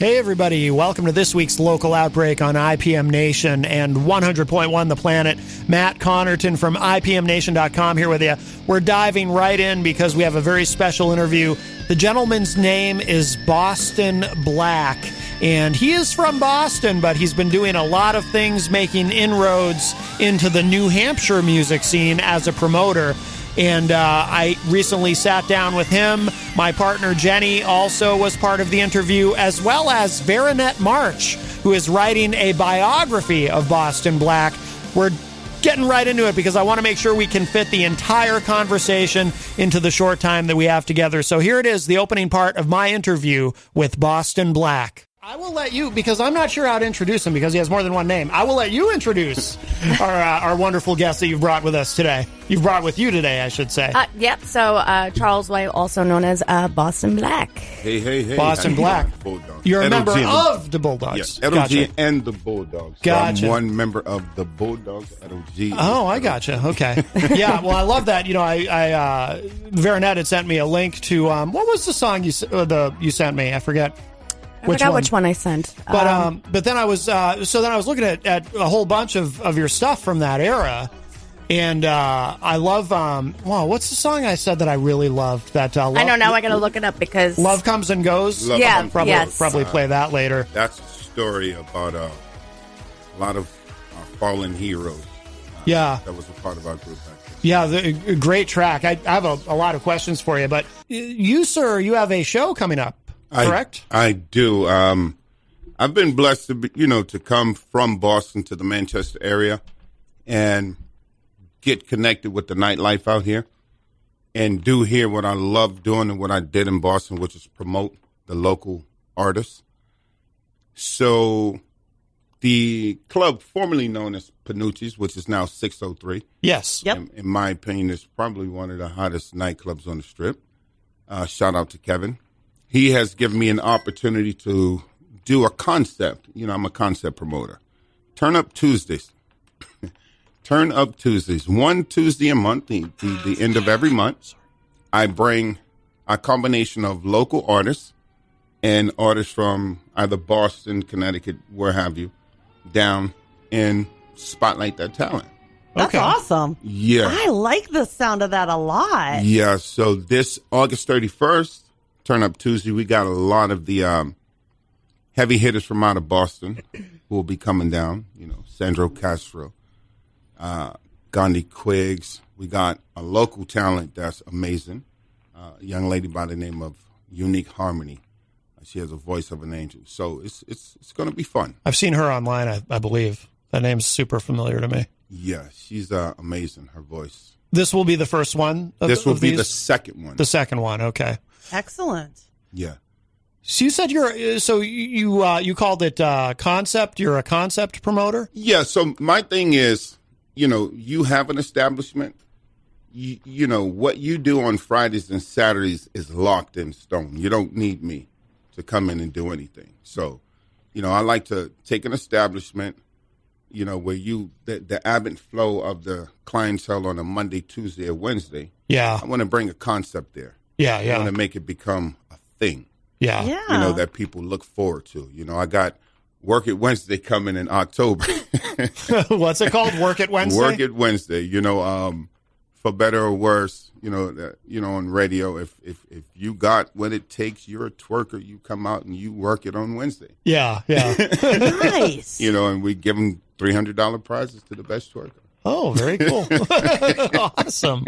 Hey, everybody. Welcome to this week's Local Outbreak on IPM Nation and 100.1 The Planet. Matt Connerton from IPMNation.com here with you. We're diving right in because we have a very special interview. The gentleman's name is Boston Black, and he is from Boston, but he's been doing a lot of things, making inroads into the New Hampshire music scene as a promoter. And I recently sat down with him. My partner Jenny also was part of the interview, as well as Veranette March, who is writing a biography of Boston Black. We're getting right into it because I want to make sure we can fit the entire conversation into the short time that we have together. So here it is, the opening part of my interview with Boston Black. I will let you, because I'm not sure how to introduce him because he has more than one name. I will let you introduce our wonderful guest that you've brought with us today. You've brought with you today, I should say. Yep. So Charles White, also known as Boston Black. Hey. Boston Black. You're a member of the Bulldogs. Yes, LOG gotcha. And the Bulldogs. Gotcha. So I'm one member of the Bulldogs, LOG. Oh, I gotcha. Okay. Yeah, well, I love that. You know, I Veranette had sent me a link to, what was the song you sent me? I forget. I forgot which one I sent. But then I was looking at a whole bunch of your stuff from that era, and I love what's the song I said that I really loved? That I know, now I got to look it up because Love Comes and Goes. Probably play that later. That's a story about a lot of fallen heroes. That was a part of our group. Yeah, great track. I have a lot of questions for you, but you, sir, you have a show coming up. Correct? I do. I've been blessed to come from Boston to the Manchester area and get connected with the nightlife out here and do here what I love doing and what I did in Boston, which is promote the local artists. So the club formerly known as Panucci's, which is now 603. Yes. Yep. In my opinion, is probably one of the hottest nightclubs on the Strip. Shout out to Kevin. He has given me an opportunity to do a concept. You know, I'm a concept promoter. Turn Up Tuesdays. Turn Up Tuesdays. One Tuesday a month, the end of every month, I bring a combination of local artists and artists from either Boston, Connecticut, where have you, down and spotlight that talent. That's awesome. Yeah. I like the sound of that a lot. Yeah, so this August 31st, Turn Up Tuesday, we got a lot of the heavy hitters from out of Boston who will be coming down. You know, Sandro Castro, Gandhi Quiggs. We got a local talent that's amazing. A young lady by the name of Unique Harmony. She has a voice of an angel. So it's going to be fun. I've seen her online, I believe. That name's super familiar to me. Yeah, she's amazing, her voice. This will be the first one? This will be the second one. The second one, okay. Excellent. Yeah. So you said you called it concept. You're a concept promoter? Yeah. So my thing is, you have an establishment. You know, what you do on Fridays and Saturdays is locked in stone. You don't need me to come in and do anything. So, I like to take an establishment, where the ebb and flow of the clientele on a Monday, Tuesday, or Wednesday. Yeah. I want to bring a concept there. Yeah. I want to make it become a thing. Yeah. That people look forward to. I got Work It Wednesday coming in October. What's it called? Work It Wednesday? Work It Wednesday. For better or worse, on radio, if you got what it takes, you're a twerker, you come out and you work it on Wednesday. Yeah. Nice. And we give them $300 prizes to the best twerker. Oh, very cool.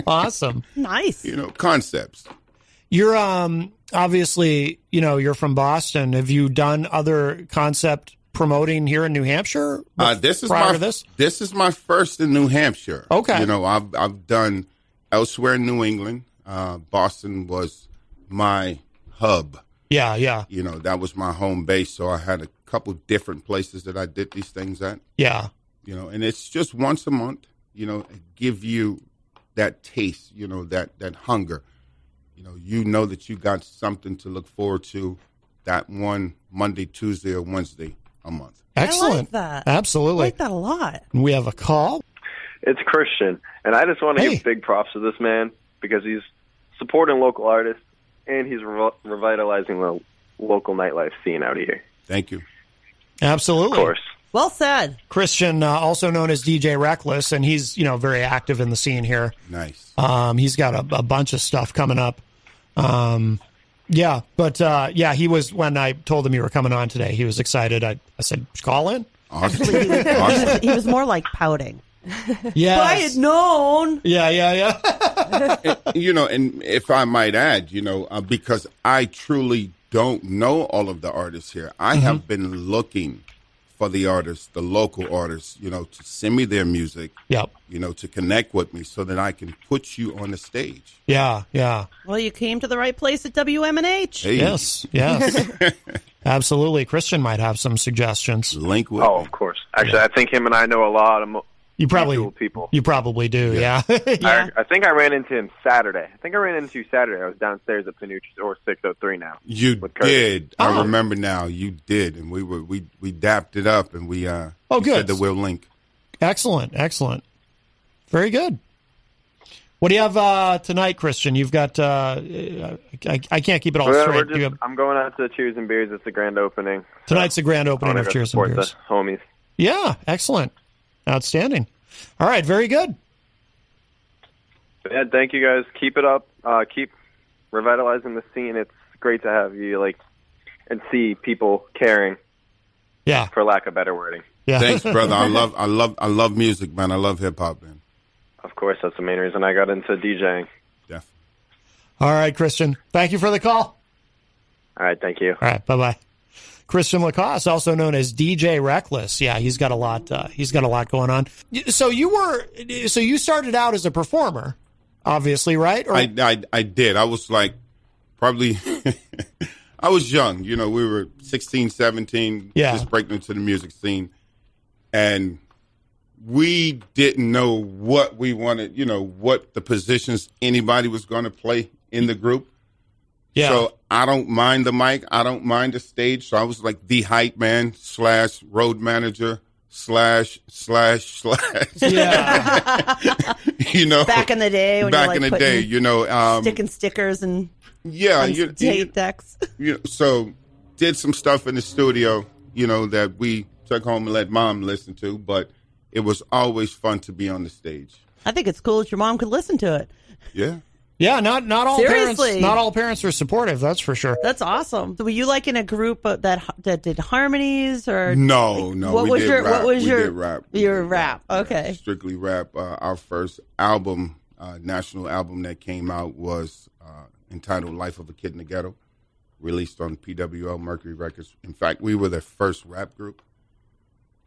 Awesome. Nice. Concepts. You're obviously, you're from Boston. Have you done other concept promoting here in New Hampshire? This is my first in New Hampshire. Okay. I've done elsewhere in New England. Boston was my hub. Yeah. That was my home base. So I had a couple different places that I did these things at. Yeah. And it's just once a month, give you that taste, that hunger. That you got something to look forward to that one Monday, Tuesday, or Wednesday a month. Excellent. I like that. Absolutely. I like that a lot. We have a call. It's Christian, and I just want to give big props to this man because he's supporting local artists and he's revitalizing the local nightlife scene out here. Thank you. Absolutely. Of course. Well said. Christian, also known as DJ Reckless, and he's very active in the scene here. Nice. He's got a bunch of stuff coming up. He was, when I told him you were coming on today, he was excited. I said, call in. Awesome. He was more like pouting. Yes. If I had known. Yeah. And if I might add, because I truly don't know all of the artists here, I have been looking for the artists, the local artists, to send me their music, Yep. To connect with me so that I can put you on the stage. Yeah. Well, you came to the right place at WMNH. Hey, Yes. Absolutely. Christian might have some suggestions. link with Oh, me. of course. Actually, I think him and I know a lot of You probably mutual people. You probably do. Yeah. I think I ran into him Saturday. I was downstairs at Panucci's, or 603 now. You with Curtis. did. Oh. I remember now. You did, and we dapped it up, and we good. said that we'll link. Excellent. Very good. What do you have tonight, Christian? You've got. I can't keep it all straight. I'm going out to Cheers and Beers. It's the grand opening. Tonight's the grand opening of Cheers and Support Beers. the homies. Yeah, excellent, outstanding. All right, very good. Yeah, thank you guys. Keep it up. Keep revitalizing the scene. It's great to have you and see people caring. Yeah, For lack of better wording. yeah. Thanks, brother. I love music, man. I love hip hop, man. Of course, that's the main reason I got into DJing. Definitely. All right, Christian. Thank you for the call. All right, thank you. All right, bye. Christian Lacoste, also known as DJ Reckless. Yeah, he's got a lot. He's got a lot going on. So you started out as a performer, obviously, right? Or, I did. I was like, probably, I was young. We were 16, 17, just breaking into the music scene, and we didn't know what we wanted. What the positions anybody was going to play in the group. yeah. So I don't mind the mic. I don't mind the stage. So I was like the hype man / road manager / yeah. Back in the day. When back you in the day, sticking stickers and yeah, tape decks. So did some stuff in the studio, that we took home and let mom listen to, but it was always fun to be on the stage. I think it's cool that your mom could listen to it. Yeah. Yeah, not all Seriously. parents. Not all parents are supportive. That's for sure. That's awesome. Were you like in a group that did harmonies or No. What was your rap. what was We your did rap. We your did rap? Okay. Strictly rap. Our first album, national album that came out was entitled "Life of a Kid in the Ghetto," released on PWL Mercury Records. In fact, we were the first rap group.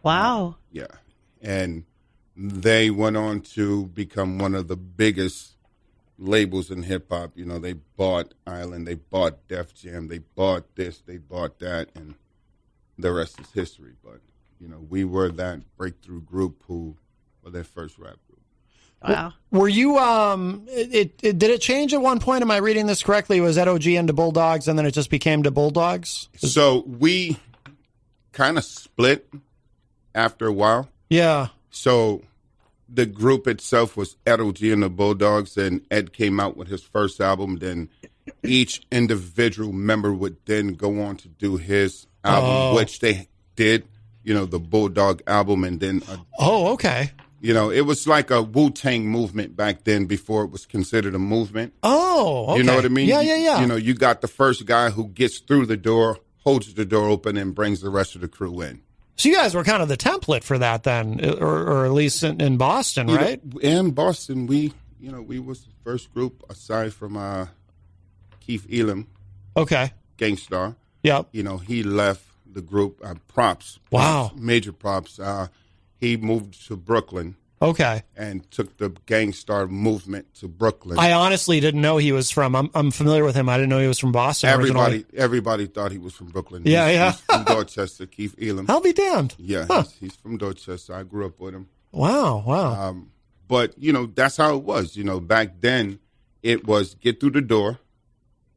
Wow. Yeah, and they went on to become one of the biggest labels in hip hop. They bought Island, they bought Def Jam, they bought this, they bought that, and the rest is history. But we were that breakthrough group who were their first rap group. Wow. Were you? Did it change at one point? Am I reading this correctly? Was OG into Bulldogs, and then it just became to Bulldogs? So we kind of split after a while. Yeah. So the group itself was OG and the Bulldogs, and Ed came out with his first album. Then each individual member would then go on to do his album, which they did, the Bulldog album, and then okay. it was like a Wu-Tang movement back then before it was considered a movement. Oh, okay. You know what I mean? Yeah. You got the first guy who gets through the door, holds the door open, and brings the rest of the crew in. So you guys were kind of the template for that then, or at least in Boston, right? In Boston, we was the first group aside from Keith Elam. Okay. Gangstar. Yep. He left the group. Props. Wow. Major props. He moved to Brooklyn. Okay. And took the Gangstar movement to Brooklyn. I honestly didn't know he was from. I'm familiar with him. I didn't know he was from Boston. Everybody thought he was from Brooklyn. Yeah. He's from Dorchester. Keith Elam. I'll be damned. Yeah. Huh. He's from Dorchester. I grew up with him. Wow. But that's how it was. Back then it was get through the door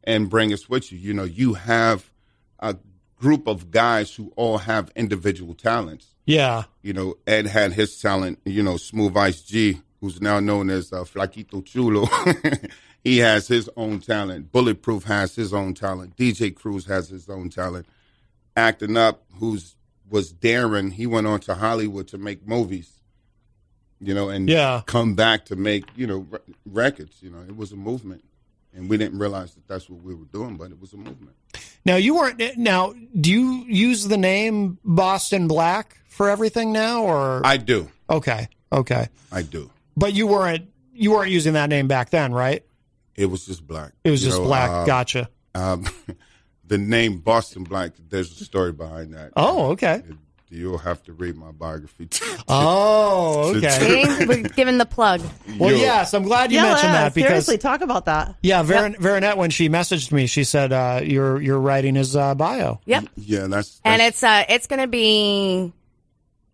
and bring us with you. You have a group of guys who all have individual talents. Yeah. Ed had his talent, Smooth Ice G, who's now known as Flaquito Chulo. He has his own talent. Bulletproof has his own talent. DJ Cruz has his own talent. acting up, was Darren. He went on to Hollywood to make movies, and come back to make, records. It was a movement. And we didn't realize that that's what we were doing, but it was a movement. Now, do you use the name Boston Black for everything now, or? I do. Okay. I do. But you weren't using that name back then, right? It was just Black. It was just Black. Gotcha. The name Boston Black, there's a story behind that. Oh, okay. You'll have to read my biography. Okay. We're giving the plug. Well, yes, I'm glad you mentioned that because seriously, talk about that. Yeah, Veranette, when she messaged me, she said you're writing his bio. Yep. Yeah, that's and it's going to be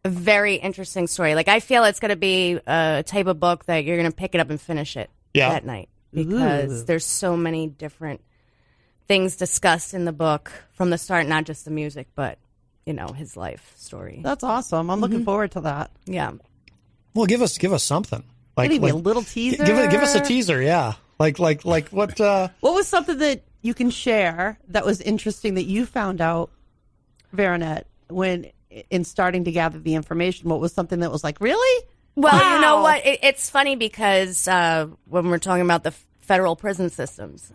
a very interesting story. Like, I feel it's going to be a type of book that you're going to pick it up and finish it that night because there's so many different things discussed in the book from the start, not just the music, but his life story. That's awesome. I'm looking forward to that. Yeah. Well, give us something. Maybe a little teaser. Give us a teaser. Yeah. Like what? What was something that you can share that was interesting that you found out, Veranette, when in starting to gather the information? What was something that was like, really? Well, you know what? It's funny because when we're talking about the federal prison systems,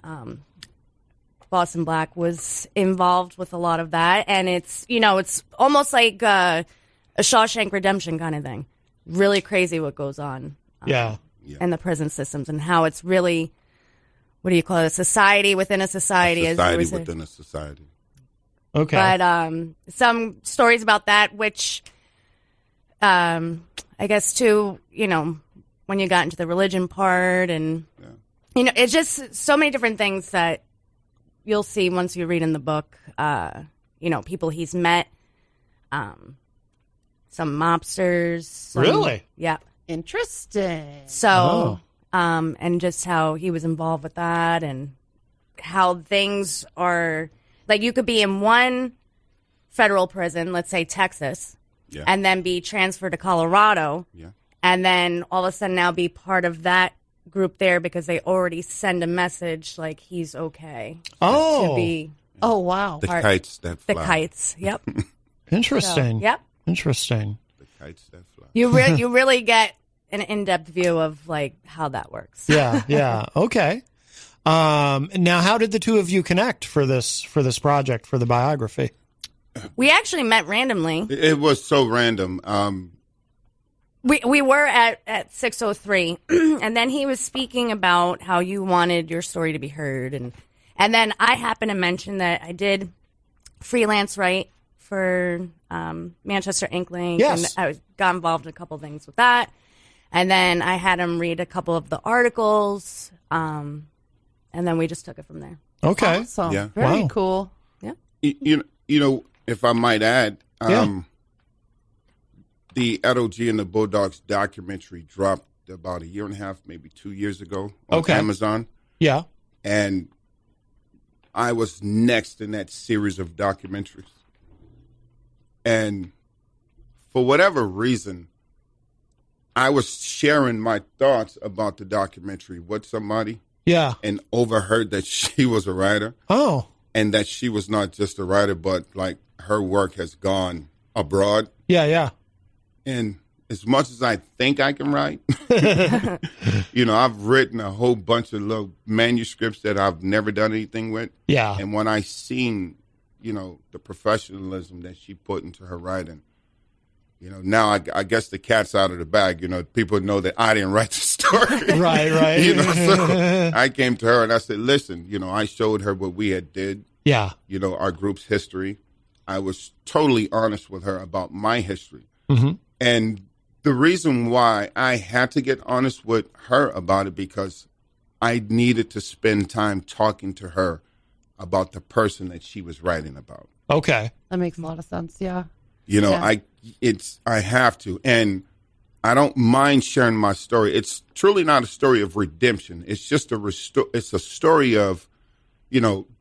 Boston Black was involved with a lot of that, and it's almost like a Shawshank Redemption kind of thing. Really crazy what goes on, in the prison systems and how it's really, what do you call it? A society within a society. A society within a society. Okay, but some stories about that, which I guess too, when you got into the religion part, and it's just so many different things that you'll see once you read in the book, people he's met, some mobsters. Really? Yeah. Interesting. So, and just how he was involved with that and how things are, like you could be in one federal prison, let's say Texas, and then be transferred to Colorado, and then all of a sudden now be part of that group there because they already send a message like he's okay. To be wow. The kites that fly. The kites. Yep. Interesting. So, yep. Interesting. The kites that fly. You really get an in-depth view of like how that works. Yeah. Okay. Now, how did the two of you connect for this project, for the biography? We actually met randomly. It was so random. We were at 603, and then he was speaking about how you wanted your story to be heard, and then I happened to mention that I did freelance write for Manchester Inkling, yes. and I got involved in a couple things with that, and then I had him read a couple of the articles, and then we just took it from there. Okay, awesome. Yeah. Very Wow. cool. Yeah, if I might add, the LOG and the Bulldogs documentary dropped about a year and a half, maybe 2 years ago on Amazon. Yeah. And I was next in that series of documentaries. And for whatever reason, I was sharing my thoughts about the documentary with somebody. Yeah. And overheard that she was a writer. Oh. And that she was not just a writer, but like her work has gone abroad. Yeah. And as much as I think I can write, I've written a whole bunch of little manuscripts that I've never done anything with. Yeah. And when I seen, the professionalism that she put into her writing, now I guess the cat's out of the bag. People know that I didn't write the story. Right. So I came to her and I said, listen, I showed her what we had did. Yeah. Our group's history. I was totally honest with her about my history. Mm-hmm. And the reason why I had to get honest with her about it because I needed to spend time talking to her about the person that she was writing about. Okay. That makes a lot of sense. Yeah. I have to, and I don't mind sharing my story. It's truly not a story of redemption. It's just it's a story of,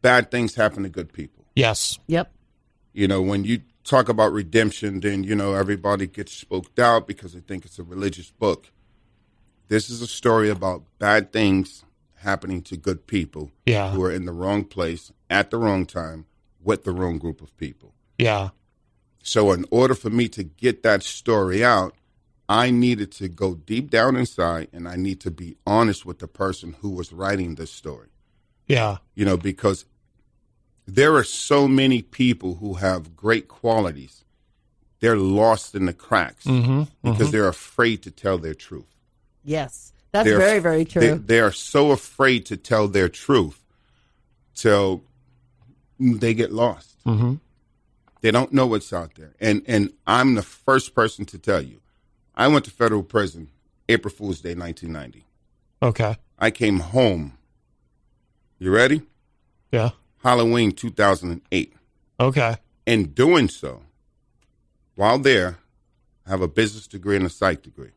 bad things happen to good people. Yes. Yep. When you talk about redemption, then, everybody gets spooked out because they think it's a religious book. This is a story about bad things happening to good people who are in the wrong place at the wrong time with the wrong group of people. Yeah. So in order for me to get that story out, I needed to go deep down inside, and I need to be honest with the person who was writing this story. Yeah. Because there are so many people who have great qualities. They're lost in the cracks because they're afraid to tell their truth. Yes, that's very, very true. They are so afraid to tell their truth till they get lost. Mm-hmm. They don't know what's out there. And I'm the first person to tell you. I went to federal prison April Fool's Day, 1990. Okay. I came home. You ready? Yeah. Halloween 2008. Okay. In doing so, while there, I have a business degree and a psych degree.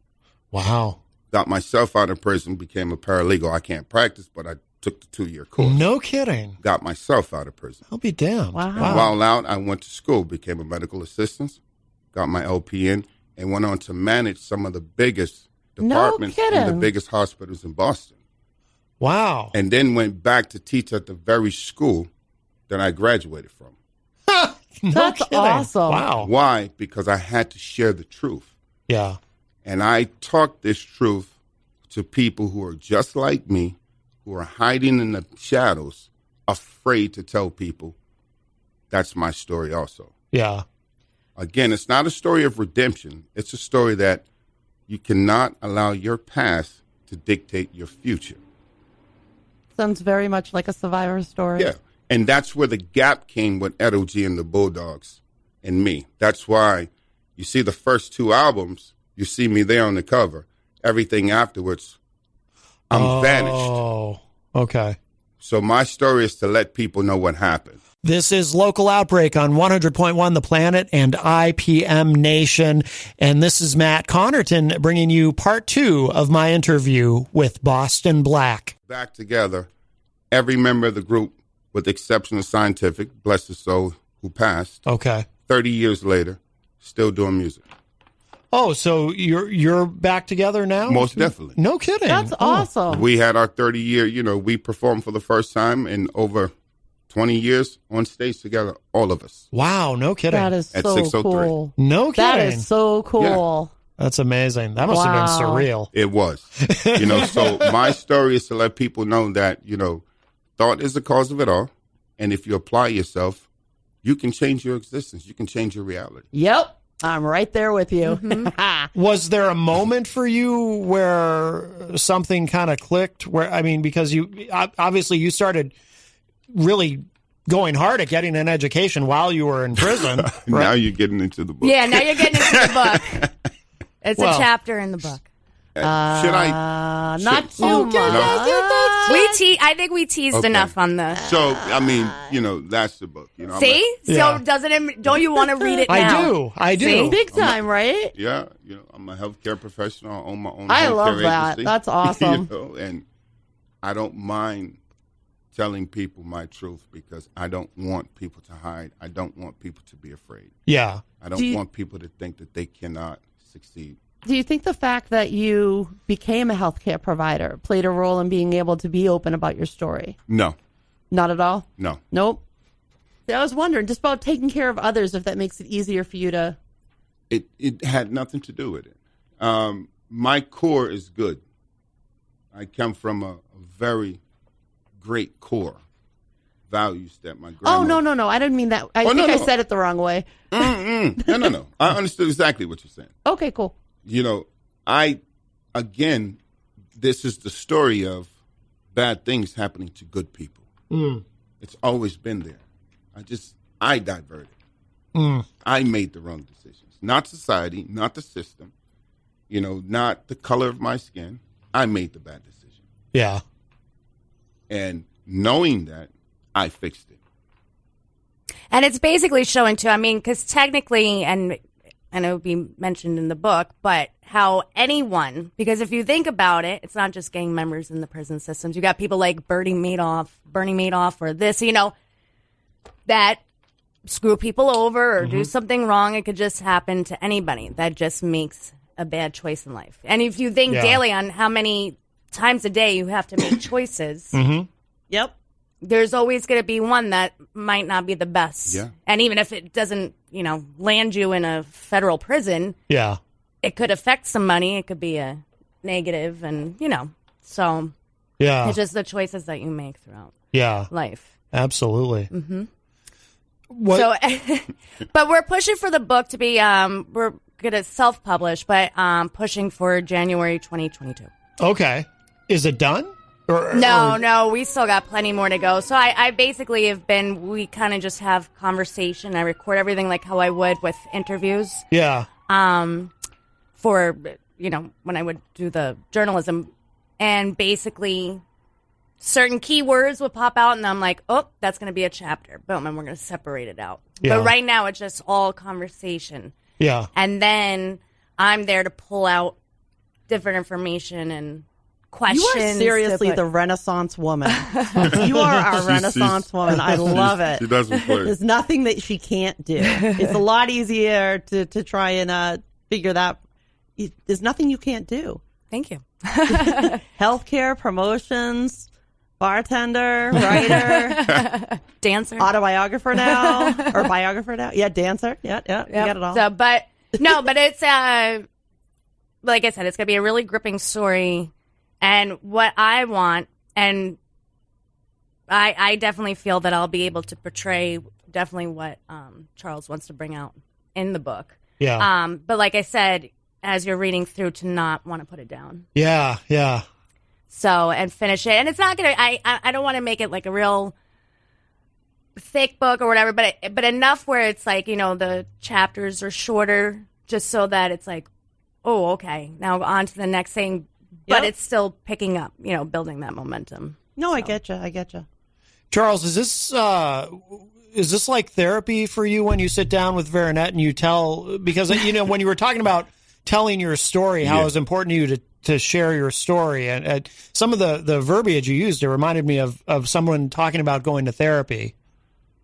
Wow. Got myself out of prison, became a paralegal. I can't practice, but I took the 2-year course. No kidding. Got myself out of prison. I'll be damned. Wow. And while out, I went to school, became a medical assistant, got my LPN, and went on to manage some of the biggest departments in the biggest hospitals in Boston. Wow. And then went back to teach at the very school that I graduated from. That's awesome. Wow. Why? Because I had to share the truth. Yeah. And I talk this truth to people who are just like me, who are hiding in the shadows, afraid to tell people. That's my story also. Yeah. Again, it's not a story of redemption. It's a story that you cannot allow your past to dictate your future. Sounds very much like a survivor story. Yeah. And that's where the gap came with Edo G and the Bulldogs and me. That's why you see the first 2 albums, you see me there on the cover. Everything afterwards, I'm vanished. Oh, okay. So my story is to let people know what happened. This is Local Outbreak on 100.1 The Planet and IPM Nation. And this is Matt Connerton bringing you part 2 of my interview with Boston Black. Back together, every member of the group, with the exception of Scientific, bless his soul, who passed, Okay. 30 years later, still doing music. Oh, so you're back together now? Most definitely. No kidding. That's awesome. We had our 30-year, we performed for the first time in over 20 years on stage together, all of us. Wow, no kidding. That is At so 603. cool. No kidding. That is so cool. That's amazing. That must have been surreal. It was. So my story is to let people know that, thought is the cause of it all. And if you apply yourself, you can change your existence. You can change your reality. Yep. I'm right there with you. Was there a moment for you where something kind of clicked? Because you obviously you started really going hard at getting an education while you were in prison. Right? Now you're getting into the book. Yeah, now you're getting into the book. It's a chapter in the book. Should I? Not too much. I think we teased enough on the. So that's the book. See, Yeah. so don't you want to read it now? I do. See? Big time, right? Yeah, I'm a healthcare professional. I own my own. I healthcare love that. agency, That's awesome. And I don't mind telling people my truth because I don't want people to hide. I don't want people to be afraid. Yeah. I don't want people to think that they cannot succeed. Do you think the fact that you became a healthcare provider played a role in being able to be open about your story? No. Not at all? No. Nope. See, I was wondering just about taking care of others, if that makes it easier for you to... It had nothing to do with it. My core is good. I come from a very great core. Values that my grandma... Oh, no. I didn't mean that. I think I said it the wrong way. No. I understood exactly what you're saying. Okay, cool. This is the story of bad things happening to good people. It's always been there. I diverted. I made the wrong decisions. Not society, not the system, not the color of my skin. I made the bad decision. Yeah. And knowing that, I fixed it. And it's basically showing too, because technically, and it would be mentioned in the book, but how anyone, because if you think about it, it's not just gang members in the prison systems. You got people like Bernie Madoff, or this, that screw people over or do something wrong. It could just happen to anybody that just makes a bad choice in life. And if you think daily on how many times a day you have to make choices. Yep. there's always going to be one that might not be the best. Yeah. And even if it doesn't, land you in a federal prison, Yeah. it could affect some money. It could be a negative, and so Yeah. it's just the choices that you make throughout Yeah. life. Absolutely. Mm-hmm. What? So, but we're pushing for the book to be, we're going to self-publish, but pushing for January 2022. Okay. Is it done? No, we still got plenty more to go. So I basically we kind of just have conversation. I record everything like how I would with interviews. Yeah. For, when I would do the journalism. And basically certain keywords would pop out and I'm like, oh, that's going to be a chapter. Boom, and we're going to separate it out. Yeah. But right now it's just all conversation. Yeah. And then I'm there to pull out different information and questions. You are seriously the Renaissance woman. You are our Renaissance woman. I love it. She doesn't play. There's nothing that she can't do. It's a lot easier to try and figure that. There's nothing you can't do. Thank you. Healthcare, promotions, bartender, writer, Dancer. autobiographer now, or biographer now. Yeah, dancer. Yeah. You got it all. So, but it's like I said, it's gonna be a really gripping story, and what I want, and I definitely feel that I'll be able to portray definitely what Charles wants to bring out in the book. Yeah. But like I said, as you're reading through, to not want to put it down. Yeah. Yeah. So, and finish it. And it's not going to, I don't want to make it like a real thick book or whatever, but enough where it's like, the chapters are shorter, just so that it's like, oh, okay, now on to the next thing. But it's still picking up, building that momentum. No, So. I get you. Charles, is this like therapy for you when you sit down with Veranette and you tell, because, when you were talking about telling your story, how it was important to you to share your story, and some of the verbiage you used, it reminded me of someone talking about going to therapy.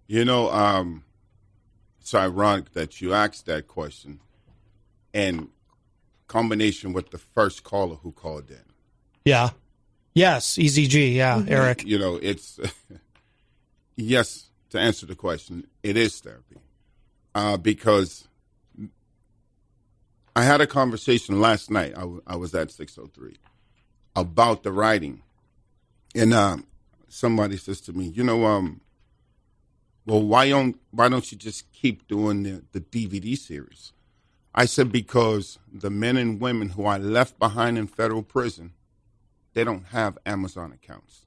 It's ironic that you asked that question in combination with the first caller who called in. Yeah. Yes, EZG. Yeah, Eric. It's yes, to answer the question, it is therapy, because I had a conversation last night. I was at 603 about the writing, and somebody says to me, well, why don't you just keep doing the DVD series? I said, because the men and women who I left behind in federal prison, they don't have Amazon accounts.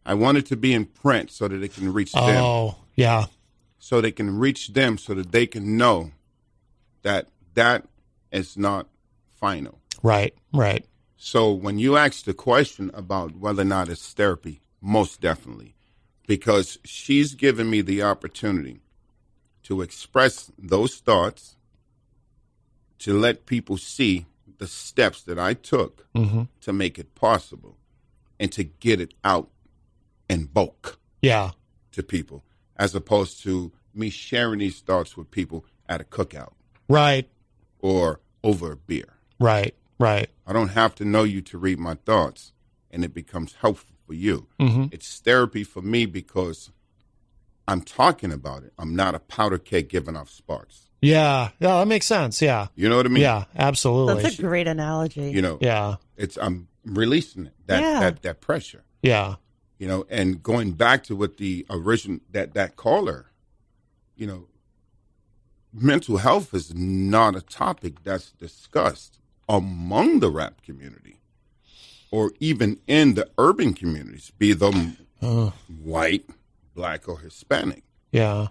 I want it to be in print so that it can reach them. Oh, yeah. So they can reach them, so that they can know that is not final. Right. So when you ask the question about whether or not it's therapy, most definitely, because she's given me the opportunity to express those thoughts, to let people see the steps that I took to make it possible, and to get it out in bulk to people, as opposed to me sharing these thoughts with people at a cookout. Right. Or over a beer. Right. I don't have to know you to read my thoughts, and it becomes helpful for you. It's therapy for me because I'm talking about it. I'm not a powder keg giving off sparks. Yeah, that makes sense. Yeah. You know what I mean? Yeah, absolutely. That's a great analogy. Yeah. I'm releasing it, that pressure. Yeah. And going back to what the original, that caller, mental health is not a topic that's discussed among the rap community or even in the urban communities, be them white, black, or Hispanic. Yeah.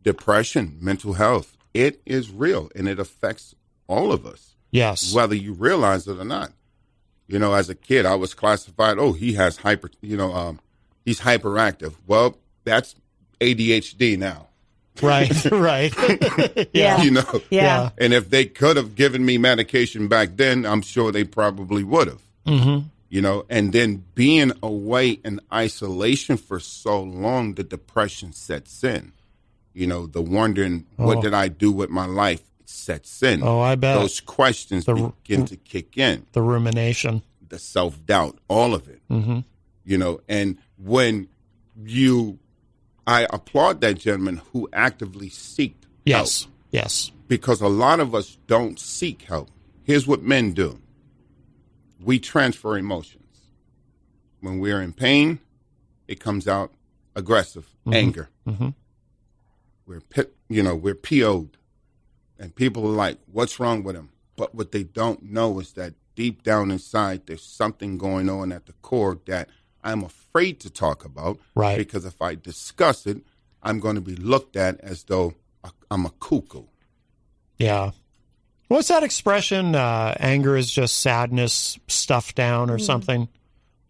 Depression, mental health, it is real, and it affects all of us. Yes. Whether you realize it or not. As a kid, I was classified, he has he's hyperactive. Well, that's ADHD now. Right. Yeah. Yeah. And if they could have given me medication back then, I'm sure they probably would have. And then being away in isolation for so long, the depression sets in. The wondering, what did I do with my life, sets in. Oh, I bet. Those questions begin to kick in. The rumination. The self-doubt, all of it. And when I applaud that gentleman who actively seeked Yes. help. Yes. Because a lot of us don't seek help. Here's what men do. We transfer emotions. When we're in pain, it comes out aggressive, anger. Mm-hmm. We're PO'd. And people are like, what's wrong with him? But what they don't know is that deep down inside, there's something going on at the core that I'm afraid to talk about. Right. Because if I discuss it, I'm going to be looked at as though I'm a cuckoo. Yeah. What's that expression? Anger is just sadness stuffed down or something.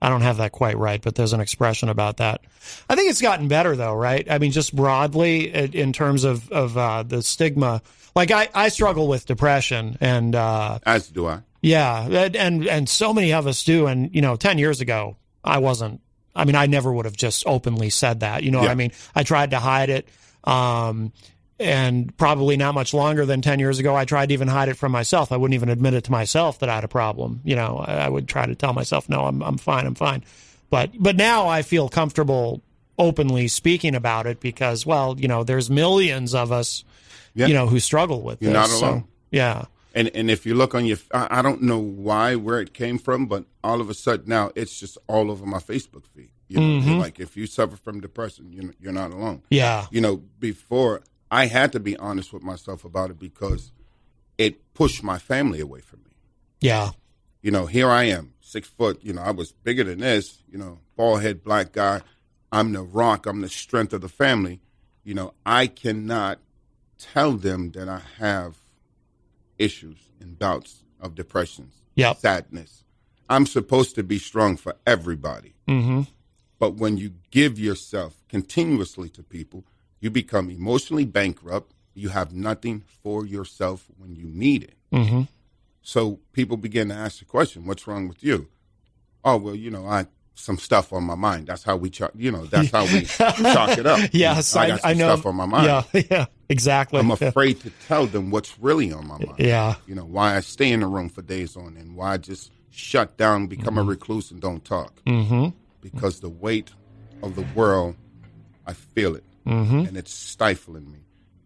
I don't have that quite right, but there's an expression about that. I think it's gotten better, though, right? I mean, just broadly in terms of the stigma. Like, I struggle with depression, and As do I. yeah, and so many of us do. And 10 years ago, I never would have just openly said that. You know what I mean? I tried to hide it. And probably not much longer than 10 years ago, I tried to even hide it from myself. I wouldn't even admit it to myself that I had a problem. I would try to tell myself, no, I'm fine. But now I feel comfortable openly speaking about it because, well, there's millions of us, who struggle with You're this. not alone. So, yeah. And if you look on I don't know where it came from, but all of a sudden now it's just all over my Facebook feed. Like if you suffer from depression, you're not alone. Yeah. Before I had to be honest with myself about it because it pushed my family away from me. Yeah. Here I am, 6 foot. I was bigger than this. Bald head, black guy. I'm the rock. I'm the strength of the family. I cannot tell them that I have issues and bouts of depression, sadness. I'm supposed to be strong for everybody. Mm-hmm. But when you give yourself continuously to people, you become emotionally bankrupt. You have nothing for yourself when you need it. Mm-hmm. So people begin to ask the question, what's wrong with you? Oh, well, I some stuff on my mind. That's how we chalk it up. Yes, I got some know. stuff on my mind. Yeah, exactly. I'm afraid to tell them what's really on my mind. Yeah. Why I stay in the room for days on end, why I just shut down, become a recluse and don't talk. Mm-hmm. Because the weight of the world, I feel it. Mm-hmm. And it's stifling me.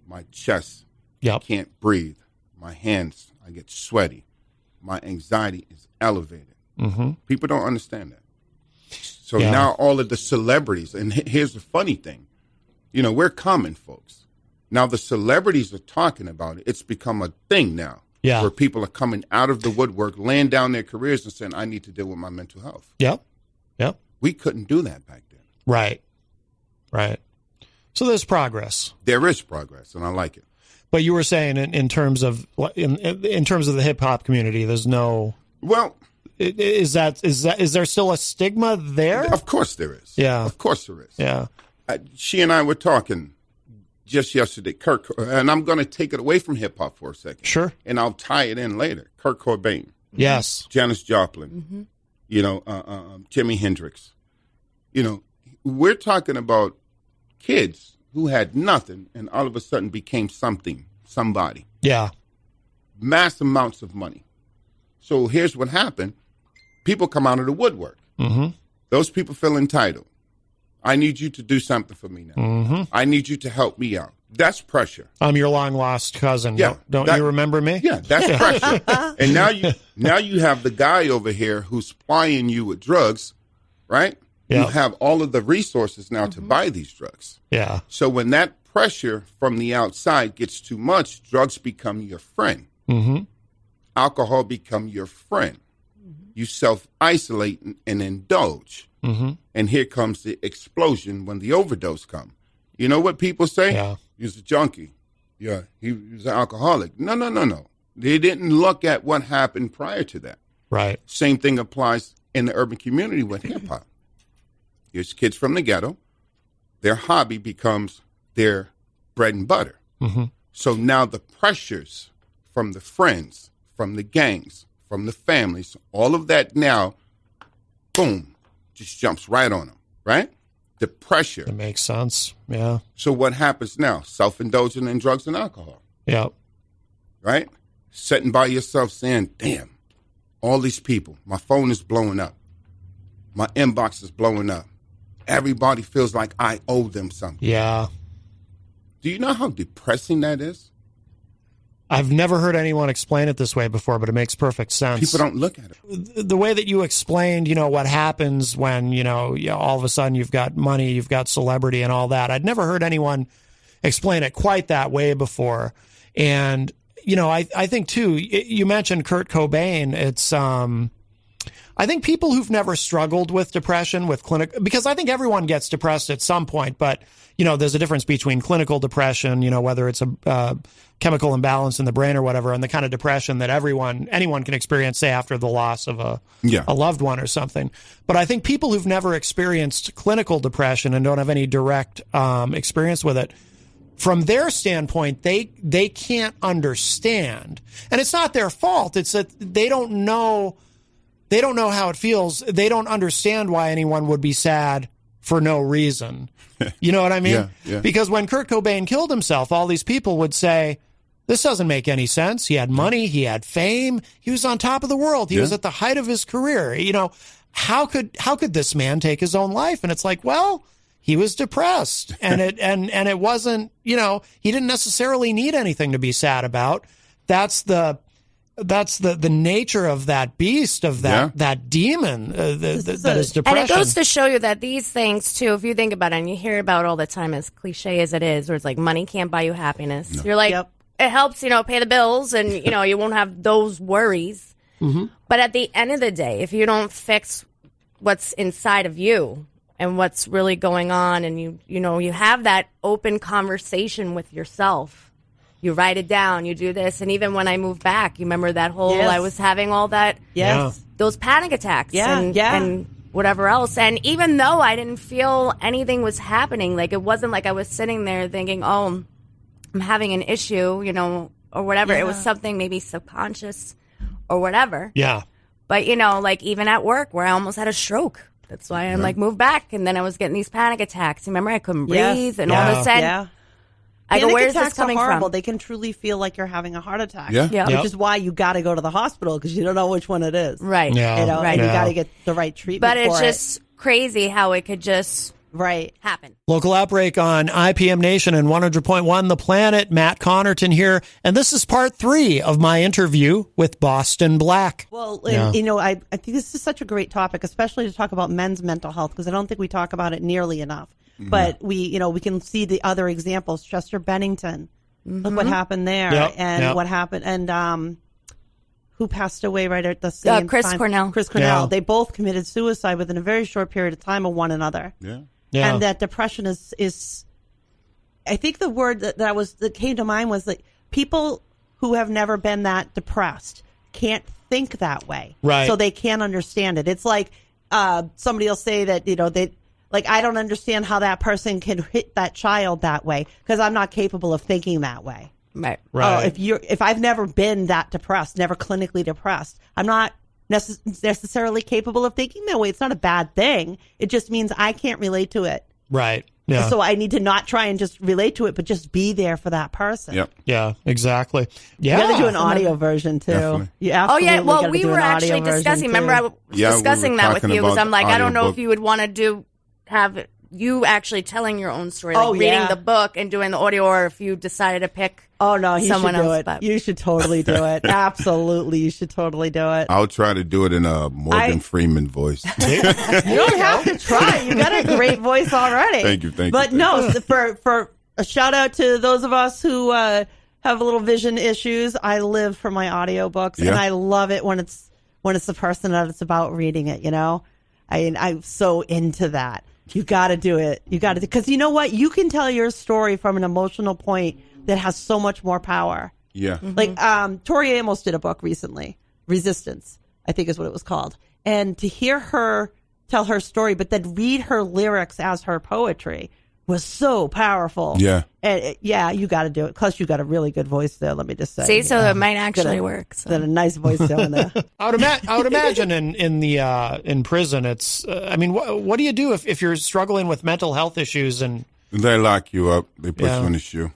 My chest, Yep. I can't breathe. My hands, I get sweaty. My anxiety is elevated. Mm-hmm. People don't understand that. So Yeah. now all of the celebrities, and here's the funny thing, we're common folks. Now the celebrities are talking about it. It's become a thing now. Yeah. Where people are coming out of the woodwork, laying down their careers and saying, I need to deal with my mental health. Yep. We couldn't do that back then. Right. So there's progress. There is progress, and I like it. But you were saying in terms of the hip hop community, there's no. Well, is there still a stigma there? Of course there is. Yeah. Of course there is. Yeah. She and I were talking just yesterday. And I'm going to take it away from hip hop for a second. Sure. And I'll tie it in later. Kurt Cobain. Yes. Janis Joplin. Jimi Hendrix. We're talking about kids who had nothing and all of a sudden became somebody. Yeah. Mass amounts of money. So here's what happened. People come out of the woodwork. Mm-hmm. Those people feel entitled. I need you to do something for me now. Mm-hmm. I need you to help me out. That's pressure. I'm your long lost cousin. Yeah, Don't you remember me? Yeah, that's pressure. And now you have the guy over here who's plying you with drugs, right? Yeah. You have all of the resources now to buy these drugs. Yeah. So when that pressure from the outside gets too much, drugs become your friend. Mm-hmm. Alcohol become your friend. You self-isolate and indulge. Mm-hmm. And here comes the explosion when the overdose comes. You know what people say? Yeah. He was a junkie. Yeah, he was an alcoholic. No. They didn't look at what happened prior to that. Right. Same thing applies in the urban community with hip-hop. Here's kids from the ghetto. Their hobby becomes their bread and butter. Mm-hmm. So now the pressures from the friends, from the gangs, from the families, all of that now, boom, just jumps right on them, right? The pressure. It makes sense. Yeah. So what happens now? Self-indulging in drugs and alcohol, Yep. right? Sitting by yourself saying, damn, all these people, my phone is blowing up. My inbox is blowing up. everybody feels like I owe them something. Yeah. Do you know how depressing that is? I've never heard anyone explain it this way before, but it makes perfect sense. People don't look at it. The way that you explained, what happens when, all of a sudden you've got money, you've got celebrity and all that. I'd never heard anyone explain it quite that way before. And, I think too, you mentioned Kurt Cobain. It's, I think people who've never struggled with depression, with because I think everyone gets depressed at some point, but, there's a difference between clinical depression, whether it's a chemical imbalance in the brain or whatever, and the kind of depression that anyone can experience, say, after the loss of a loved one or something. But I think people who've never experienced clinical depression and don't have any direct experience with it, from their standpoint, they can't understand. And it's not their fault. It's that they don't know how it feels. They don't understand why anyone would be sad for no reason. You know what I mean? Yeah. Because when Kurt Cobain killed himself, all these people would say, this doesn't make any sense. He had money. He had fame. He was on top of the world. He was at the height of his career. How could this man take his own life? And it's like, well, he was depressed, and it wasn't, he didn't necessarily need anything to be sad about. That's the nature of that beast, of that demon that is depression. And it goes to show you that these things, too, if you think about it, and you hear about it all the time, as cliche as it is, where it's like money can't buy you happiness. No. You're like, it helps, pay the bills, and, you won't have those worries. Mm-hmm. But at the end of the day, if you don't fix what's inside of you and what's really going on, and you have that open conversation with yourself, you write it down, you do this. And even when I moved back, you remember that whole, I was having all that, those panic attacks and whatever else. And even though I didn't feel anything was happening, like it wasn't like I was sitting there thinking, oh, I'm having an issue, or whatever. It was something maybe subconscious or whatever. Yeah. But, like even at work where I almost had a stroke. That's why I'm like moved back. And then I was getting these panic attacks. Remember, I couldn't breathe. And all of a sudden, I go, where's this coming from? They can truly feel like you're having a heart attack. Yeah. Which is why you got to go to the hospital, because you don't know which one it is. Right. Yeah. And you got to get the right treatment. But it's just crazy how it could just happen. Local Outbreak on IPM Nation and 100.1 The Planet. Matt Connerton here. And this is part 3 of my interview with Boston Black. Well, I think this is such a great topic, especially to talk about men's mental health, because I don't think we talk about it nearly enough. Mm-hmm. But we can see the other examples. Chester Bennington, look what happened there, what happened, and who passed away right at the same time. Chris Cornell. Chris Cornell. Yeah. They both committed suicide within a very short period of time of one another. Yeah. And that depression is I think the word that came to mind was like people who have never been that depressed can't think that way. Right. So they can't understand it. It's like somebody will say that, like, I don't understand how that person can hit that child that way because I'm not capable of thinking that way. Right. Right. If I've never been that depressed, never clinically depressed, I'm not necessarily capable of thinking that way. It's not a bad thing. It just means I can't relate to it. Right. Yeah. So I need to not try and just relate to it, but just be there for that person. Yep. Yeah, exactly. Yeah. You got to do an audio version too. Definitely. You absolutely well, we were actually discussing. Remember, I was discussing that with you because I'm like, I don't know if you would want to have you actually telling your own story, like reading the book and doing the audio, or if you decided to pick. Oh no, someone else. It. You should totally do it. Absolutely, you should totally do it. I'll try to do it in a Morgan Freeman voice. You don't have to try. You got a great voice already. Thank you. But no, for a shout out to those of us who have a little vision issues. I live for my audiobooks, and I love it when it's the person that it's about reading it. I'm so into that. You got to do it. You got to, because you know what? You can tell your story from an emotional point that has so much more power. Yeah. Mm-hmm. Like Tori Amos did a book recently, Resistance, I think is what it was called. And to hear her tell her story, but then read her lyrics as her poetry was so powerful. Yeah. And you got to do it. Plus, you got a really good voice there. Let me just say. See, so it might actually work. So. Got a nice voice down there. I would imagine in prison, it's. What do you do if you're struggling with mental health issues and they lock you up? They put you in a shoe.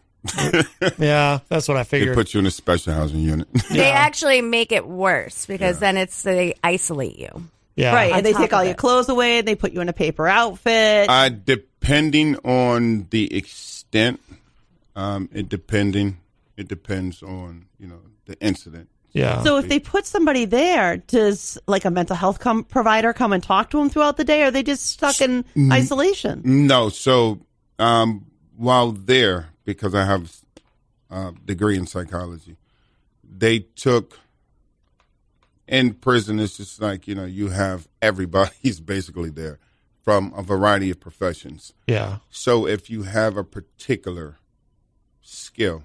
Yeah, that's what I figured. They put you in a special housing unit. They actually make it worse because then they isolate you. Yeah. Right, On and they top take all of your it. clothes away, and they put you in a paper outfit. Depending on the extent, it depends on, the incident. Yeah. So if they put somebody there, does like a mental health provider come and talk to them throughout the day, or are they just stuck in isolation? No. So while there, because I have a degree in psychology, they took in prison. It's just like, you have everybody's basically there from a variety of professions. Yeah. So if you have a particular skill,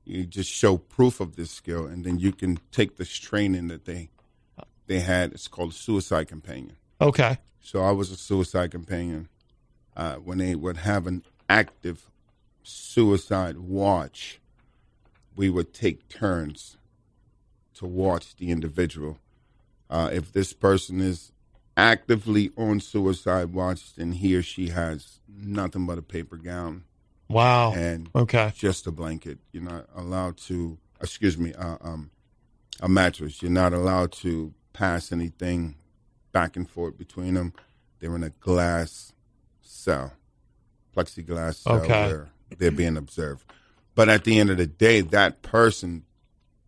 you just show proof of this skill, and then you can take this training that they had. It's called a suicide companion. Okay. So I was a suicide companion. When they would have an active suicide watch, we would take turns to watch the individual. If this person is actively on suicide watch, then he or she has nothing but a paper gown. Wow. And okay. just a blanket. You're not allowed to, a mattress. You're not allowed to pass anything back and forth between them. They're in a glass cell, plexiglass cell, where they're being observed. But at the end of the day, that person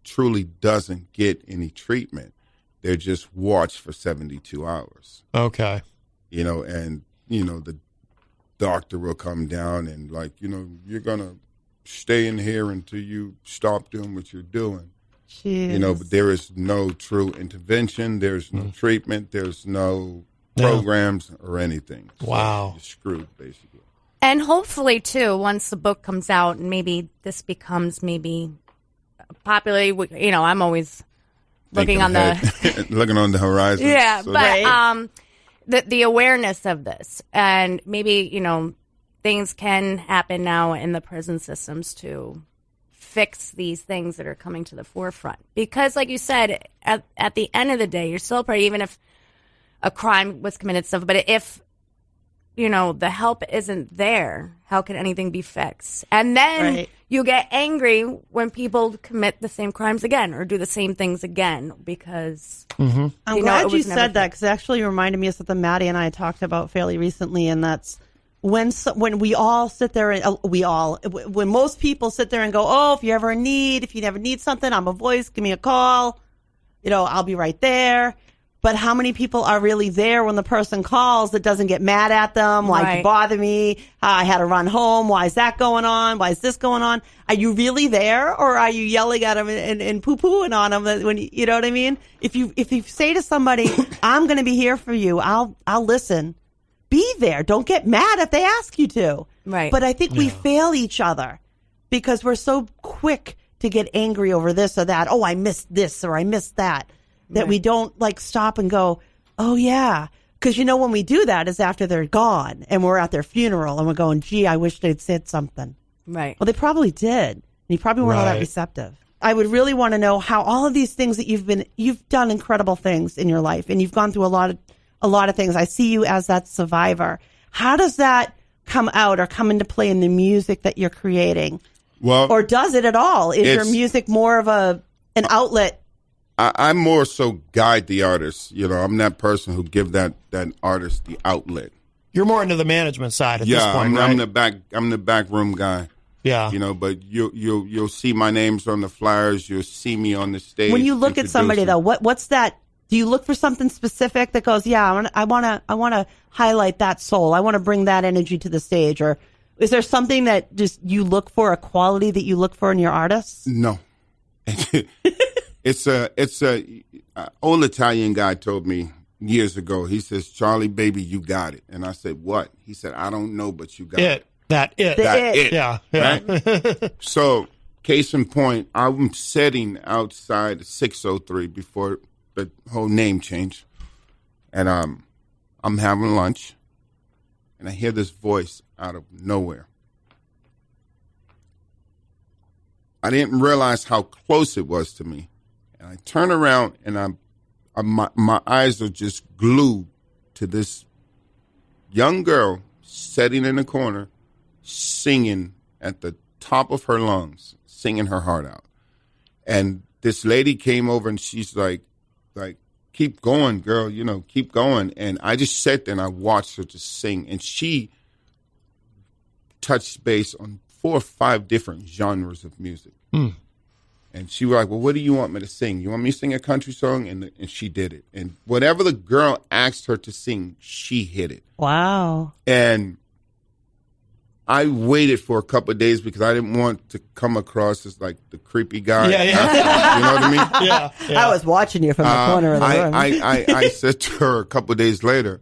truly doesn't get any treatment. They're just watched for 72 hours. Okay. And the doctor will come down and you're going to stay in here until you stop doing what you're doing. Jeez. But there is no true intervention. There's no treatment. There's no programs or anything. So wow. You're screwed, basically. And hopefully, too, once the book comes out and maybe this becomes popular, I'm always looking on looking on the horizon. Yeah, so but the awareness of this, and maybe, things can happen now in the prison systems to fix these things that are coming to the forefront. Because, like you said, at the end of the day, you're still probably, even if a crime was committed, stuff, but if, the help isn't there, how can anything be fixed? And then you get angry when people commit the same crimes again or do the same things again because... I'm glad you said that, because it actually reminded me of something Maddie and I talked about fairly recently, and that's when we all sit there, and when most people sit there and go, oh, if you ever need something, I'm a voice, give me a call, I'll be right there. But how many people are really there when the person calls that doesn't get mad at them? Why you bother me? I had to run home. Why is that going on? Why is this going on? Are you really there, or are you yelling at them and poo-pooing on them when you know what I mean? If you say to somebody, "I'm going to be here for you. I'll listen." Be there. Don't get mad if they ask you to. Right. But I think we fail each other because we're so quick to get angry over this or that. Oh, I missed this or I missed that. That we don't stop and go, oh, yeah. Because, when we do that is after they're gone and we're at their funeral and we're going, gee, I wish they'd said something. Right. Well, they probably did. You probably weren't all that receptive. I would really want to know how all of these things that you've done incredible things in your life, and you've gone through a lot of things. I see you as that survivor. How does that come out or come into play in the music that you're creating? Well, or does it at all? Is your music more of an outlet? I more so guide the artist. I'm that person who give that artist the outlet. You're more into the management side at this point, right? I'm the back room guy. Yeah. But you'll see my names on the flyers. You'll see me on the stage. When you look at somebody though, what's that? Do you look for something specific that goes, yeah, I want to highlight that soul. I want to bring that energy to the stage, or is there something that just you look for, a quality that you look for in your artists? No. It's a old Italian guy told me years ago. He says, "Charlie, baby, you got it." And I said, "What?" He said, "I don't know, but you got it." That it. Yeah. Right? So, case in point, I'm sitting outside 603 before the whole name change, and I'm having lunch, and I hear this voice out of nowhere. I didn't realize how close it was to me. And I turn around, and my eyes are just glued to this young girl sitting in the corner, singing at the top of her lungs, singing her heart out. And this lady came over, and she's like, keep going, girl, keep going. And I just sat there and I watched her just sing. And she touched base on 4 or 5 different genres of music. And she was like, well, what do you want me to sing? You want me to sing a country song? And she did it. And whatever the girl asked her to sing, she hit it. Wow. And I waited for a couple of days because I didn't want to come across as like the creepy guy. Yeah. You know what I mean? Yeah. I was watching you from the corner of the room. I said to her a couple of days later,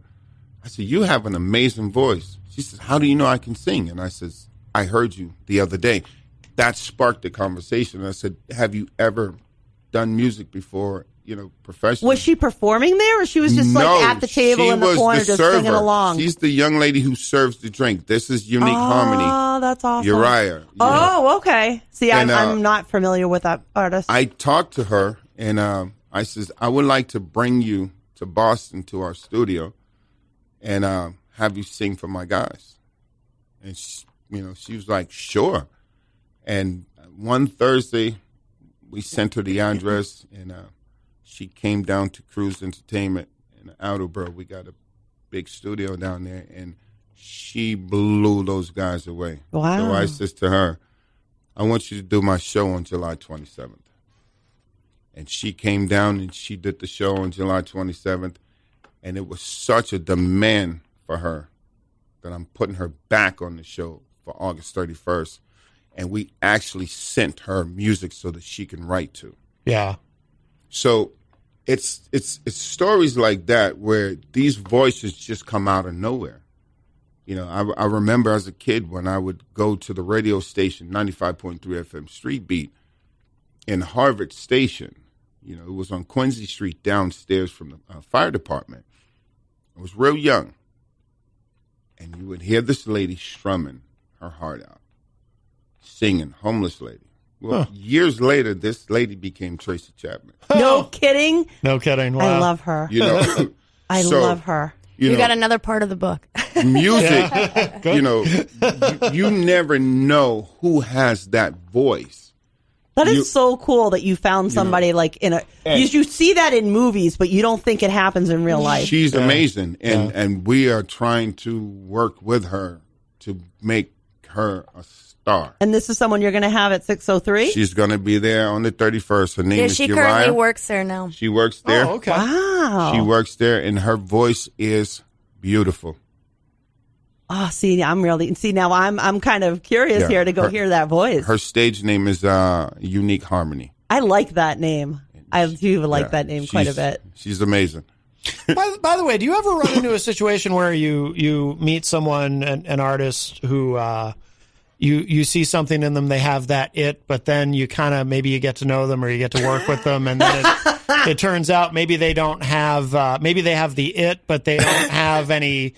I said, you have an amazing voice. She says, how do you know I can sing? And I says, I heard you the other day. That sparked the conversation. I said, have you ever done music before, professionally? Was she performing there, or she was just like at the table in the corner just singing along? She's the young lady who serves the drink. This is Unique Harmony. Oh, that's awesome. Uriah. Oh, okay. See, I'm not familiar with that artist. I talked to her, and I says, I would like to bring you to Boston to our studio and have you sing for my guys. And, she was like, sure. And one Thursday, we sent her the address, and she came down to Cruise Entertainment in Outbreak. We got a big studio down there, and she blew those guys away. Wow. So I said to her, I want you to do my show on July 27th. And she came down, and she did the show on July 27th, and it was such a demand for her that I'm putting her back on the show for August 31st. And we actually sent her music so that she can write to. Yeah. So it's stories like that where these voices just come out of nowhere. I remember as a kid when I would go to the radio station, 95.3 FM Street Beat in Harvard Station. It was on Quincy Street downstairs from the fire department. I was real young. And you would hear this lady strumming her heart out, singing, Homeless Lady. Well, years later, this lady became Tracy Chapman. No kidding. No kidding. Wow. I love her. I love her. You got another part of the book. Music, you never know who has that voice. That is so cool that you found somebody like in a. You see that in movies, but you don't think it happens in real life. She's amazing, and we are trying to work with her to make her a star. And this is someone you're going to have at 603? She's going to be there on the 31st. Her name is she Uriah. currently works there now. She works there. Oh, okay. Wow. She works there, and her voice is beautiful. Oh, see, now I'm kind of curious here to go hear that voice. Her stage name is Unique Harmony. I like that name. I do like that name quite a bit. She's amazing. By the way, do you ever run into a situation where you meet someone, an artist who you see something in them, they have that it, but then you kind of maybe you get to know them or you get to work with them, and then it turns out maybe they don't have maybe they have the it, but they don't have any.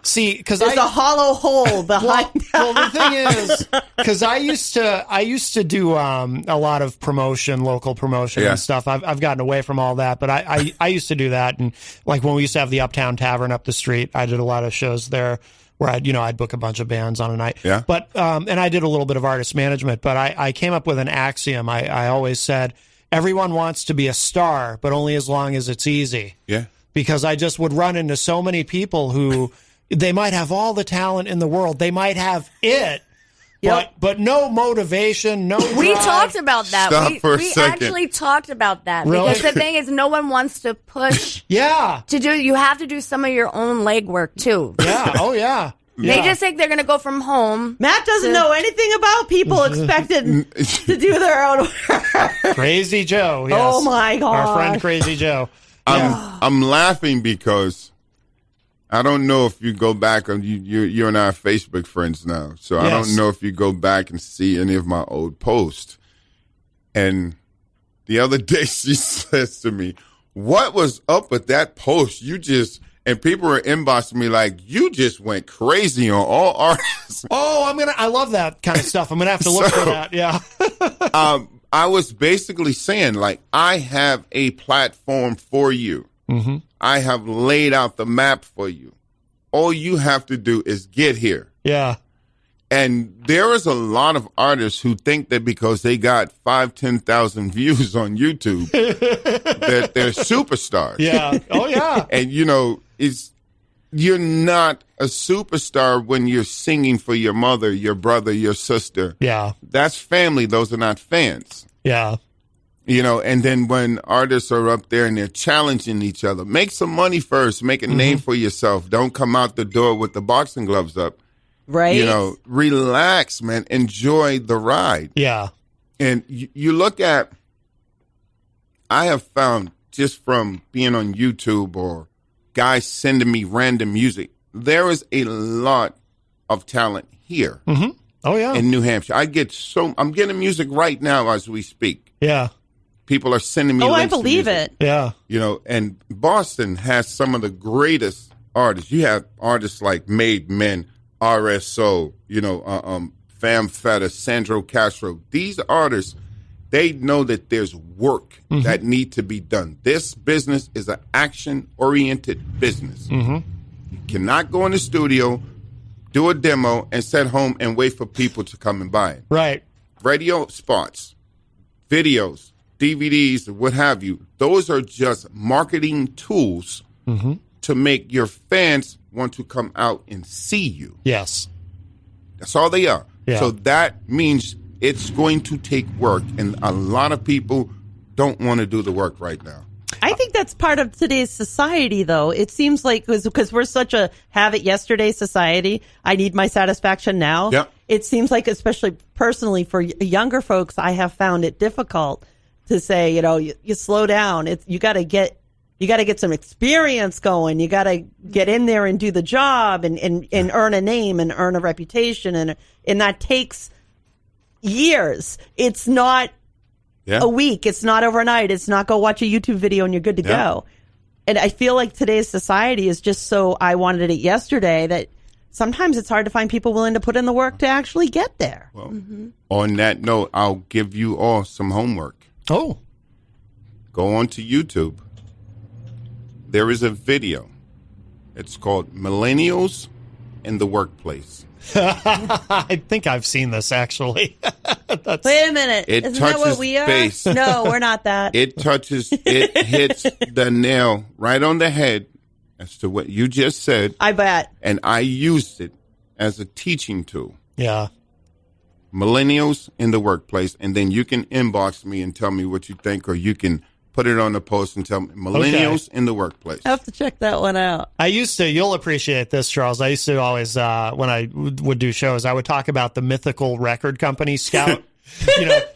See, because there's a hollow hole behind. Well, the thing is, because I used to do a lot of promotion, local promotion and stuff. I've gotten away from all that, but I used to do that, and like when we used to have the Uptown Tavern up the street, I did a lot of shows there where I'd book a bunch of bands on a night. Yeah. But and I did a little bit of artist management, but I came up with an axiom. I always said everyone wants to be a star, but only as long as it's easy. Yeah. Because I just would run into so many people who. They might have all the talent in the world. They might have it, but no motivation, no drive. We talked about that. Stop for a we second. actually talked about that. Really? Because the thing is, no one wants to push. Yeah. You have to do some of your own legwork, too. Yeah. Oh, yeah. They just think they're going to go from home. Matt doesn't know anything about people expected to do their own work. Crazy Joe. Yes. Oh, my God. Our friend Crazy Joe. I'm laughing because I don't know if you go back on you and I are Facebook friends now, so I don't know if you go back and see any of my old posts. And the other day she says to me, "What was up with that post? And people were inboxing me like, you just went crazy on all artists." Oh, I love that kind of stuff. I'm gonna have to look for that. Yeah. I was basically saying like, I have a platform for you. Mm-hmm. I have laid out the map for you. All you have to do is get here. Yeah. And there is a lot of artists who think that because they got 5,000-10,000 views on YouTube, that they're superstars. Yeah. Oh, yeah. And, you're not a superstar when you're singing for your mother, your brother, your sister. Yeah. That's family. Those are not fans. Yeah. And then when artists are up there and they're challenging each other, make some money first, make a name for yourself. Don't come out the door with the boxing gloves up. Right. Relax, man. Enjoy the ride. Yeah. And you look at, I have found just from being on YouTube or guys sending me random music, there is a lot of talent here Oh, yeah. in New Hampshire. I'm getting music right now as we speak. Yeah. People are sending me Oh, I links to believe music. it. Yeah. And Boston has some of the greatest artists. You have artists like Made Men, RSO, Fam Feta, Sandro Castro. These artists, they know that there's work that need to be done. This business is an action-oriented business. You cannot go in the studio, do a demo, and sit home and wait for people to come and buy it. Right. Radio spots, videos, DVDs, what have you, those are just marketing tools to make your fans want to come out and see you. Yes. That's all they are. Yeah. So that means it's going to take work, and a lot of people don't want to do the work right now. I think that's part of today's society, though. It seems like because we're such a have it yesterday society, I need my satisfaction now. Yep. It seems like, especially personally for younger folks, I have found it difficult to say, you slow down. You got to get some experience going. You got to get in there and do the job and earn a name and earn a reputation. And that takes years. It's not a week. It's not overnight. It's not go watch a YouTube video and you're good to go. And I feel like today's society is just so I wanted it yesterday that sometimes it's hard to find people willing to put in the work to actually get there. Well, on that note, I'll give you all some homework. Oh. Go on to YouTube. There is a video. It's called Millennials in the Workplace. I think I've seen this, actually. Wait a minute. Isn't that what we are? Space. No, we're not that. It hits the nail right on the head as to what you just said. I bet. And I used it as a teaching tool. Yeah. Millennials in the Workplace. And then you can inbox me and tell me what you think, or you can put it on the post and tell me Millennials in the Workplace. I have to check that one out. You'll appreciate this, Charles. I used to always, when I would do shows, I would talk about the mythical record company Scout.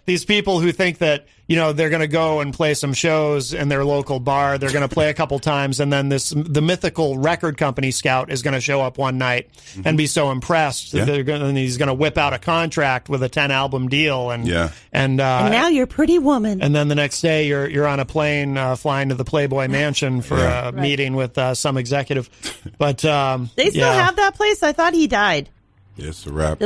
These people who think that, they're going to go and play some shows in their local bar. They're going to play a couple times. And then the mythical record company Scout is going to show up one night and be so impressed that he's going to whip out a contract with a 10-album deal. And now you're Pretty Woman. And then the next day you're on a plane flying to the Playboy Mansion for a meeting with some executive. But they still have that place? I thought he died. It's a wrap.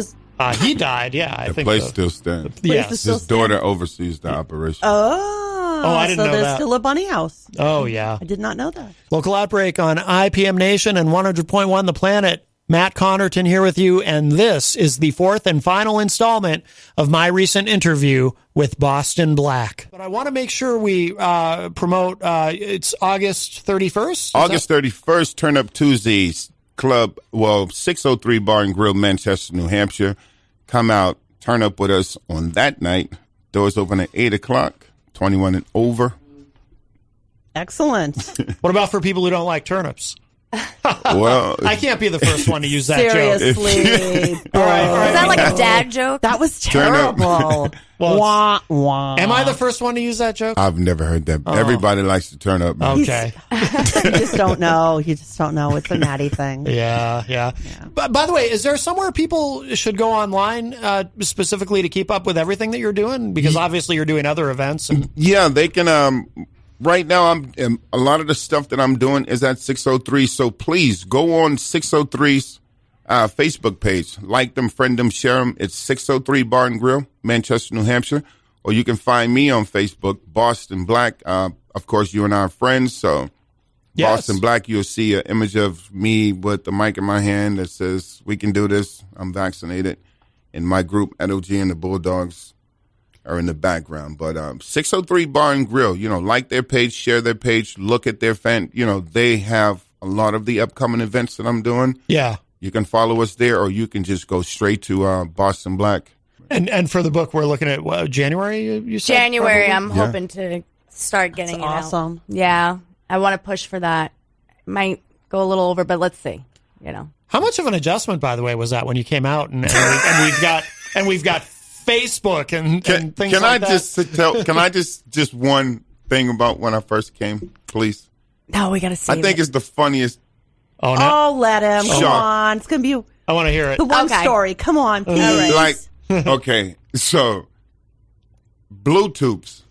He died, I think. The place still stands. Yes. His daughter oversees the operation. I didn't know that. So there's still a bunny house. Oh, yeah. I did not know that. Local Outbreak on IPM Nation and 100.1 The Planet. Matt Connerton here with you, and this is the fourth and final installment of my recent interview with Boston Black. But I want to make sure we promote, it's August 31st? August 31st, Turn Up Tuesdays. Club, 603 Bar and Grill, Manchester, New Hampshire. Come out, turn up with us on that night. Doors open at 8 o'clock, 21 and over. Excellent. What about for people who don't like turnips? Well, I can't be the first one to use that seriously, joke. All right. Is that like a dad joke? That was terrible. Wah, wah. Am I the first one to use that joke? I've never heard that. Everybody likes to turn up. Man. Okay. You just don't know. It's a natty thing. Yeah. But by the way, is there somewhere people should go online specifically to keep up with everything that you're doing? Because obviously you're doing other events. Yeah, they can. Right now, a lot of the stuff that I'm doing is at 603. So please go on 603's Facebook page. Like them, friend them, share them. It's 603 Bar and Grill, Manchester, New Hampshire. Or you can find me on Facebook, Boston Black. Of course, you and I are friends. So Boston Black, you'll see an image of me with the mic in my hand that says, "We can do this. I'm vaccinated." in my group, LG and the Bulldogs are in the background. But 603 Bar and Grill, like their page, share their page, look at their fan. They have a lot of the upcoming events that I'm doing. Yeah. You can follow us there, or you can just go straight to Boston Black. And for the book, we're looking at January, you said? January, probably? I'm hoping to start getting That's awesome. it out. Yeah, I want to push for that. Might go a little over, but let's see. How much of an adjustment, by the way, was that when you came out? And we've got Facebook and things like that. Can I just one thing about when I first came, please? No, we got to see. I think it's the funniest. Oh, no. Oh, let him. Come Sure. on. It's going to be I want to hear it. the one Okay. story. Come on, please. Okay, so Bluetooths.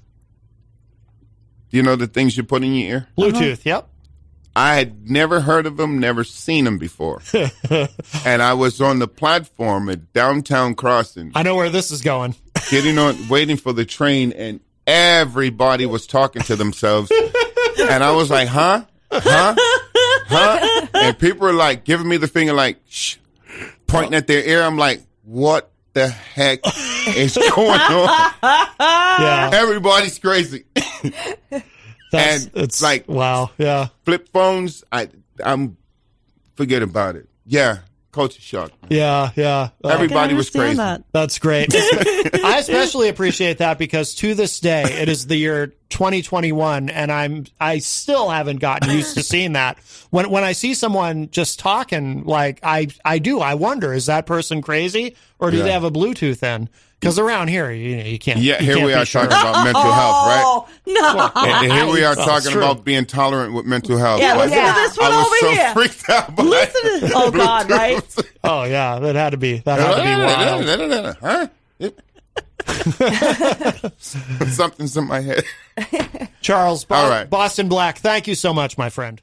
Do you know the things you put in your ear? Bluetooth, yep. I had never heard of them, never seen them before. And I was on the platform at Downtown Crossing, I know where this is going. getting on, waiting for the train, and everybody was talking to themselves. And I was like, huh? And people were like giving me the finger, like, shh, pointing at their ear. I'm like, what the heck is going on? Yeah. Everybody's crazy. And it's like, wow, yeah. flip phones, I'm forget about it. Yeah, culture shock. Yeah. Everybody was understand crazy. that. That's great. I especially appreciate that because to this day, it is the year 2021, and I still haven't gotten used to seeing that. When I see someone just talking, like I wonder, is that person crazy or do they have a Bluetooth in? Because around here, you can't. Yeah, you here can't we be are sure. talking about mental health, right? Oh, no. And here we are talking true. about being tolerant with mental health. Yeah, Like, listen to this one I was over so here. freaked out by Listen to oh God, right? Oh yeah, that had to be wild. Huh? Something's in my head. Charles, All right. Boston Black, thank you so much, my friend.